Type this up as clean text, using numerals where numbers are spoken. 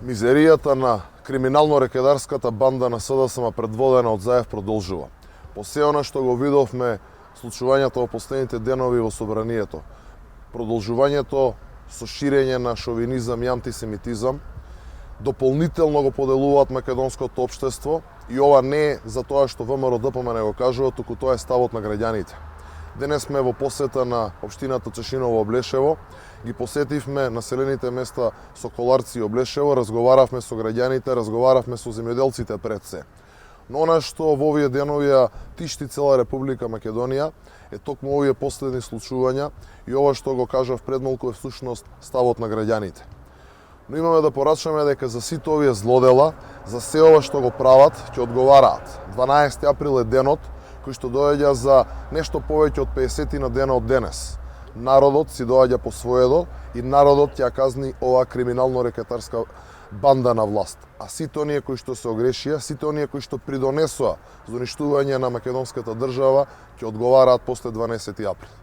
Мизеријата на криминално-рекетарската банда на СДСМ предводена од Заев продолжува. По се она што го видовме случувањето во последните денови во собранието, продолжувањето со ширење на шовинизам и антисемитизам, дополнително го поделуваат македонското општество и ова не е за тоа што ВМРО-ДПМН го кажува, туку тоа е ставот на граѓаните. Денес сме во посета на општината Чешиново Облешево, ги посетивме населените места Соколарци и Облешево, разговаравме со граѓаните, разговаравме со земјоделците пред се. Но она што во овие денови ја тишти цела Република Македонија е токму овие последни случувања и ова што го кажав пред малку е всушност ставот на граѓаните. Но имаме да порачаме дека за сите овие злодела, за се ова што го прават, ќе одговараат. 12 април е денот кој што доаѓа за нешто повеќе од 50 на дена од денес. Народот си доаѓа по своедо и народот ќе казни оваа криминално-рекетарска банда на власт. А сите оние кои што се огрешија, сите оние кои што придонесоа за уништување на македонската држава, ќе одговараат после 12 април.